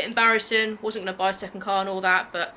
embarrassing, wasn't going to buy a second car and all that, but...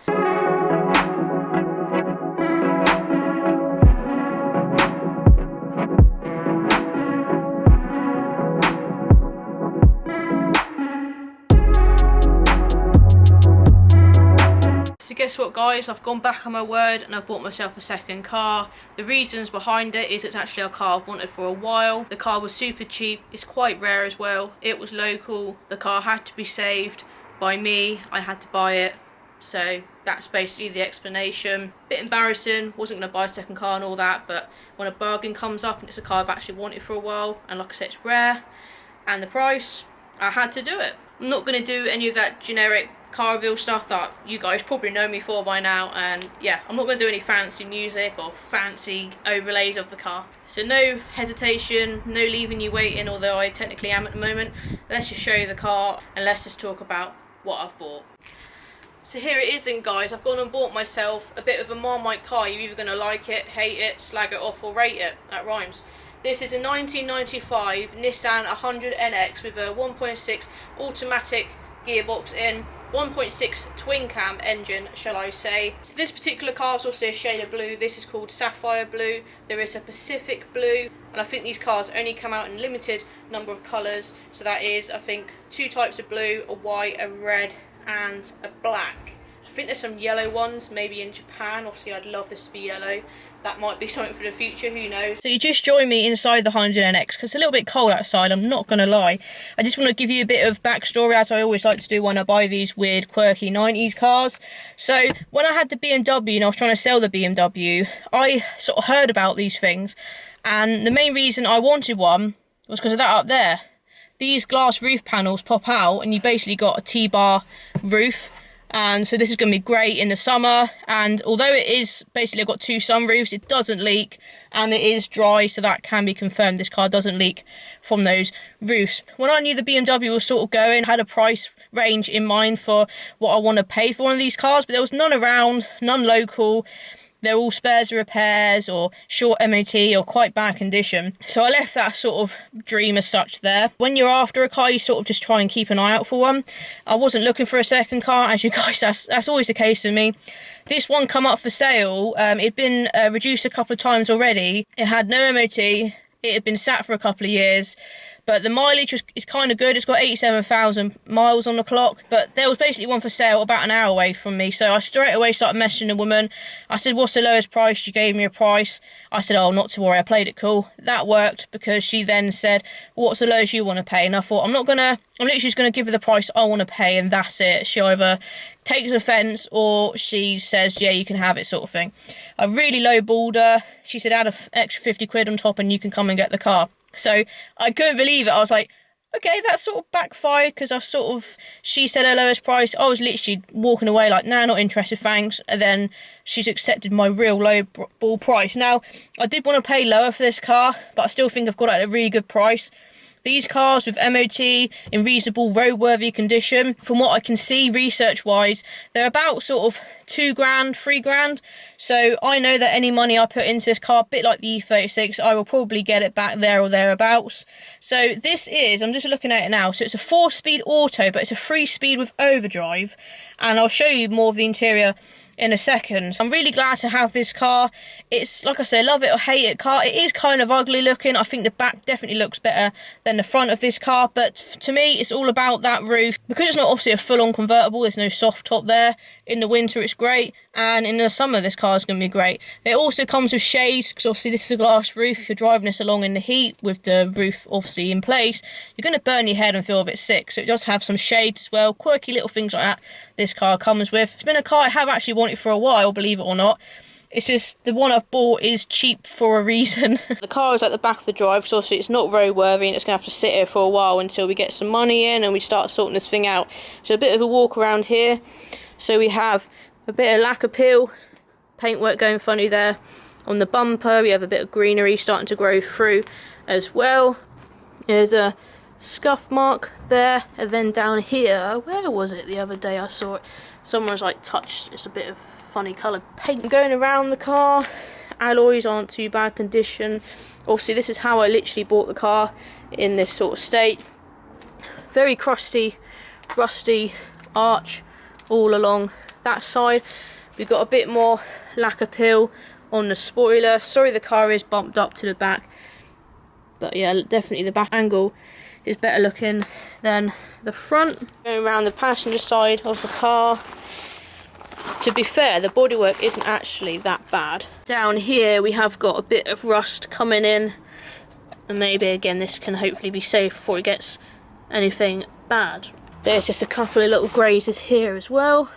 So guess what guys, I've gone back on my word and I've bought myself a second car. The reasons behind it is it's actually a car I've wanted for a while. The car was super cheap, it's quite rare as well, it was local, the car had to be saved by me, I had to buy it. So that's basically the explanation. Bit embarrassing, wasn't going to buy a second car and all that, but when a bargain comes up and it's a car I've actually wanted for a while, and like I said, it's rare, and the price, I had to do it. I'm not going to do any of that generic car reveal stuff that you guys probably know me for by now, and yeah, I'm not going to do any fancy music or fancy overlays of the car. So no hesitation, no leaving you waiting, although I technically am at the moment. Let's just show you the car and let's just talk about what I've bought. So here it is then guys, I've gone and bought myself a bit of a Marmite car. You're either going to like it, hate it, slag it off or rate it. That rhymes. This is a 1995 Nissan 100NX with a 1.6 automatic gearbox in, 1.6 twin cam engine, shall I say. So this particular car is also a shade of blue. This is called Sapphire Blue. There is a Pacific Blue, and I think these cars only come out in a limited number of colours. So that is, I think, 2 types of blue, a white, a red, and a black. I think there's some yellow ones, maybe in Japan. Obviously, I'd love this to be yellow. That might be something for the future, who knows. So you just joined me inside the 100NX, because it's a little bit cold outside, I'm not going to lie. I just want to give you a bit of backstory, as I always like to do when I buy these weird, quirky 90s cars. So, when I had the BMW and I was trying to sell the BMW, I sort of heard about these things. And the main reason I wanted one was because of that up there. These glass roof panels pop out, and you basically got a T-bar roof. And so this is going to be great in the summer, and although it is basically got 2 sunroofs, it doesn't leak and it is dry, so that can be confirmed. This car doesn't leak from those roofs. When I knew the BMW was sort of going, I had a price range in mind for what I want to pay for one of these cars, but there was none around, none local. They're all spares or repairs or short MOT or quite bad condition. So I left that sort of dream as such there. When you're after a car, you sort of just try and keep an eye out for one. I wasn't looking for a second car, as you guys, that's always the case with me. This one come up for sale. It'd been reduced a couple of times already. It had no MOT. It had been sat for a couple of years. But the mileage is kind of good. It's got 87,000 miles on the clock. But there was basically one for sale about an hour away from me. So I straight away started messaging the woman. I said, what's the lowest price? She gave me a price. I said, oh, not to worry. I played it cool. That worked, because she then said, what's the lowest you want to pay? And I thought, I'm literally just going to give her the price I want to pay, and that's it. She either takes offence or she says, yeah, you can have it, sort of thing. I really lowballed her. She said, add an extra 50 quid on top and you can come and get the car. So I couldn't believe it. I was like, okay, that sort of backfired, because she said her lowest price. I was literally walking away like, nah, not interested, thanks. And then she's accepted my real low ball price. Now, I did want to pay lower for this car, but I still think I've got it at a really good price. These cars with MOT in reasonable roadworthy condition, from what I can see research-wise, they're about sort of £2 grand, £3 grand. So I know that any money I put into this car, a bit like the E36, I will probably get it back there or thereabouts. So this is, I'm just looking at it now, so it's a 4-speed auto, but it's a 3-speed with overdrive. And I'll show you more of the interior in a second. I'm really glad to have this car. It's, like I say, love it or hate it car. It is kind of ugly looking. I think the back definitely looks better than the front of this car, but to me it's all about that roof. Because it's not obviously a full-on convertible, there's no soft top there. In the winter it's great, and in the summer this car is going to be great. It also comes with shades, because obviously this is a glass roof. If you're driving this along in the heat with the roof obviously in place, you're going to burn your head and feel a bit sick. So it does have some shades as well, quirky little things like that this car comes with. It's been a car I have actually wanted for a while, believe it or not. It's just the one I've bought is cheap for a reason. The car is at the back of the drive, so obviously it's not roadworthy, and it's going to have to sit here for a while until we get some money in and we start sorting this thing out. So a bit of a walk around here. So we have a bit of lacquer peel, paintwork going funny there on the bumper. We have a bit of greenery starting to grow through as well. There's a scuff mark there, and then down here, where was it the other day I saw it? Someone's like touched, it's a bit of funny coloured paint. Going around the car, alloys aren't too bad condition. Obviously this is how I literally bought the car, in this sort of state. Very crusty, rusty arch all along that side. We've got a bit more lacquer peel on the spoiler. Sorry the car is bumped up to the back, but yeah, definitely the back angle is better looking than the front. Going around the passenger side of the car, to be fair, the bodywork isn't actually that bad. Down here we have got a bit of rust coming in, and maybe again this can hopefully be saved before it gets anything bad. There's just a couple of little grazes here as well.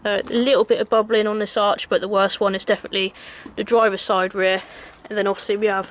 A little bit of bubbling on this arch, but the worst one is definitely the driver's side rear, and then obviously we have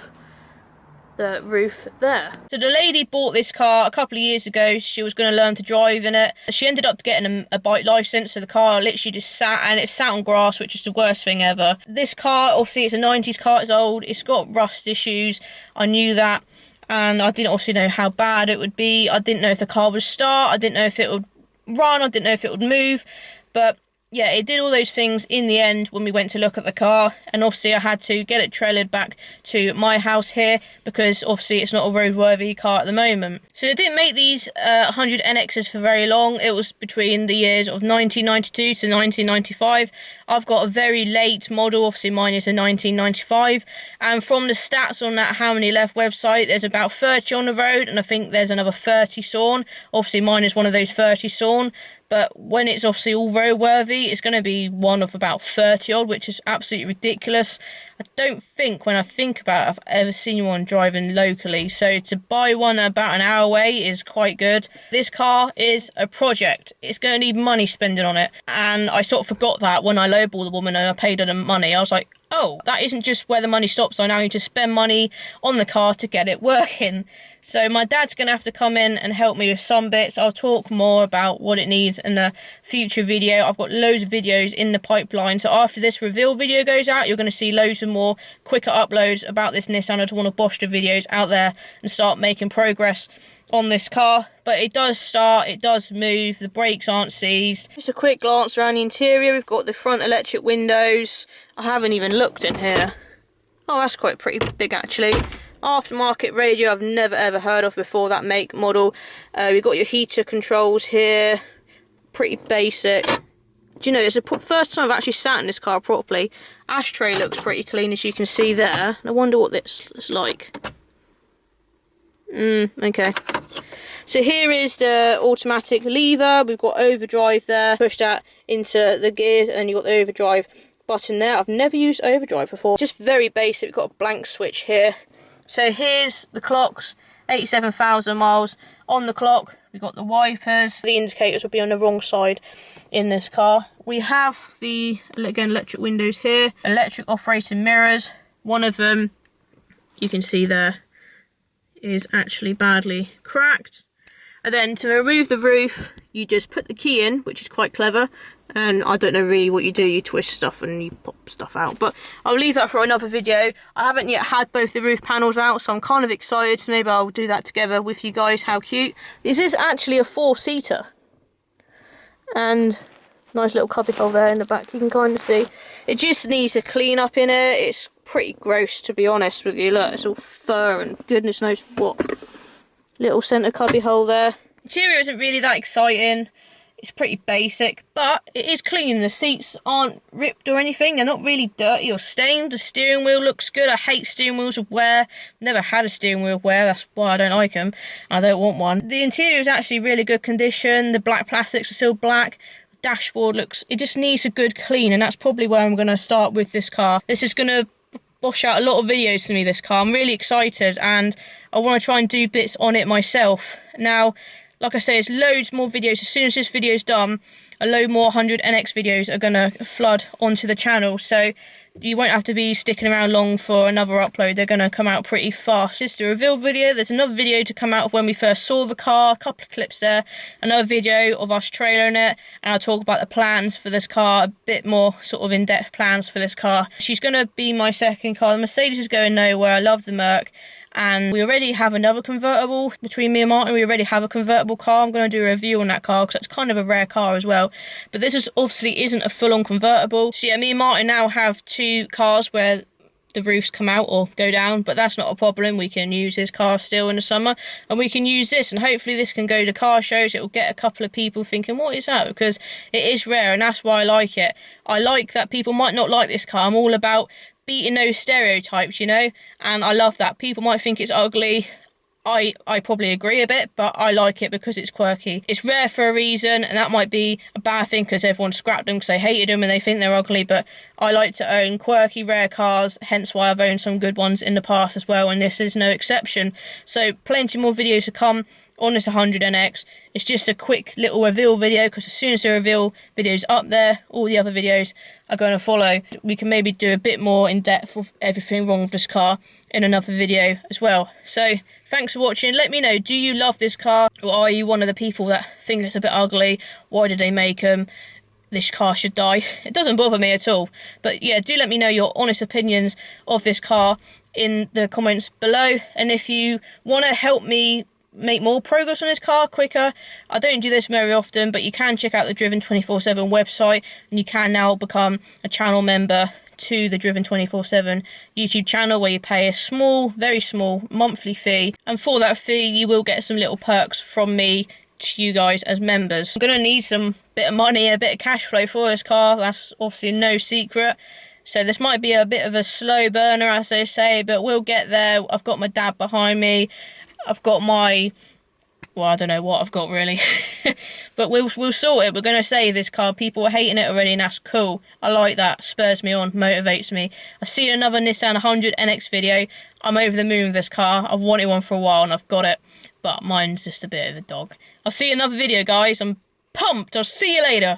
the roof there. So the lady bought this car a couple of years ago. She was going to learn to drive in it. She ended up getting a bike license, so the car literally just sat, and it sat on grass, which is the worst thing ever. This car, obviously it's a 90s car, it's old, it's got rust issues, I knew that, and I didn't obviously know how bad it would be. I didn't know if the car would start, I didn't know if it would run, I didn't know if it would move, but yeah, it did all those things in the end when we went to look at the car, and obviously I had to get it trailered back to my house here because obviously it's not a roadworthy car at the moment. So they didn't make these 100 NXs for very long. It was between the years of 1992 to 1995. I've got a very late model, obviously mine is a 1995, and from the stats on that how many left website, there's about 30 on the road, and I think there's another 30 sawn. Obviously mine is one of those 30 sawn. But when it's obviously all roadworthy, it's going to be one of about 30 odd, which is absolutely ridiculous. I don't think, when I think about it, I've ever seen one driving locally. So to buy one about an hour away is quite good. This car is a project. It's going to need money spending on it. And I sort of forgot that when I lowballed the woman and I paid her the money. I was like, oh, that isn't just where the money stops. I now need to spend money on the car to get it working. So my dad's going to have to come in and help me with some bits. I'll talk more about what it needs in a future video. I've got loads of videos in the pipeline. So after this reveal video goes out, you're going to see loads of more quicker uploads about this Nissan. I just want to bosh the videos out there and start making progress on this car. But it does start, it does move, the brakes aren't seized. Just a quick glance around the interior. We've got the front electric windows. I haven't even looked in here. Oh, that's quite pretty big actually. Aftermarket radio I've never ever heard of before, that make model. We've got your heater controls here, pretty basic. Do you know, it's the first time I've actually sat in this car properly. Ashtray looks pretty clean, as you can see there. I wonder what this is like. Okay. So here is the automatic lever. We've got overdrive there. Push that into the gears and you've got the overdrive button there. I've never used overdrive before. Just very basic. We've got a blank switch here. So here's the clocks, 87,000 miles on the clock. We've got the wipers. The indicators will be on the wrong side in this car. We have the, again, electric windows here. Electric operating mirrors. One of them, you can see there, is actually badly cracked. And then to remove the roof, you just put the key in, which is quite clever. And I don't know really what you do, you twist stuff and you pop stuff out. But I'll leave that for another video. I haven't yet had both the roof panels out, so I'm kind of excited. So maybe I'll do that together with you guys. How cute. This is actually a 4-seater. And nice little cubbyhole there in the back, you can kind of see. It just needs a clean up in it. It's pretty gross, to be honest with you. Look, it's all fur and goodness knows what. Little centre cubbyhole there. Interior isn't really that exciting. It's pretty basic, but it is clean. The seats aren't ripped or anything. They're not really dirty or stained. The steering wheel looks good. I hate steering wheels with wear. Never had a steering wheel with wear. That's why I don't like them. I don't want one. The interior is actually really good condition. The black plastics are still black. The dashboard looks, it just needs a good clean, and that's probably where I'm going to start with this car. This is going to bosh out a lot of videos to me, this car. I'm really excited, and I want to try and do bits on it myself. Now, like I say, there's loads more videos. As soon as this video's done, a load more 100 NX videos are going to flood onto the channel. So you won't have to be sticking around long for another upload. They're going to come out pretty fast. This is the reveal video. There's another video to come out of when we first saw the car. A couple of clips there. Another video of us trailering it. And I'll talk about the plans for this car. A bit more sort of in-depth plans for this car. She's going to be my second car. The Mercedes is going nowhere. I love the Merc. And we already have another convertible between me and Martin. We already have a convertible car. I'm going to do a review on that car because that's kind of a rare car as well. But this is obviously isn't a full-on convertible. So yeah, me and Martin now have two cars where the roofs come out or go down, but that's not a problem. We can use this car still in the summer, and we can use this, and hopefully this can go to car shows. It will get a couple of people thinking, what is that? Because it is rare, and that's why I like it. I like that people might not like this car. I'm all about beating those stereotypes, you know, and I love that. People might think it's ugly. I probably agree a bit, but I like it because it's quirky. It's rare for a reason, and that might be a bad thing because everyone scrapped them because they hated them and they think they're ugly, but I like to own quirky, rare cars, hence why I've owned some good ones in the past as well, and this is no exception. So plenty more videos to come on this 100NX. It's just a quick little reveal video, because as soon as the reveal video's up there, all the other videos are going to follow. We can maybe do a bit more in depth of everything wrong with this car in another video as well. So thanks for watching. Let me know, do you love this car, or are you one of the people that think it's a bit ugly? Why did they make them? This car should die. It doesn't bother me at all. But yeah, do let me know your honest opinions of this car in the comments below. And if you want to help me make more progress on this car quicker, I don't do this very often, but you can check out the Driven 24/7 website, and you can now become a channel member to the Driven 24/7 YouTube channel, where you pay a small, very small monthly fee, and for that fee you will get some little perks from me to you guys as members. I'm gonna need some bit of money, a bit of cash flow for this car. That's obviously no secret. So this might be a bit of a slow burner, as they say, but we'll get there. I've got my dad behind me. I've got my, well, I don't know what I've got really. But we'll sort it. We're going to save this car. People are hating it already, and that's cool. I like that. Spurs me on, motivates me. I see another Nissan 100NX video. I'm over the moon with this car. I've wanted one for a while, and I've got it. But mine's just a bit of a dog. I'll see you in another video, guys. I'm pumped. I'll see you later.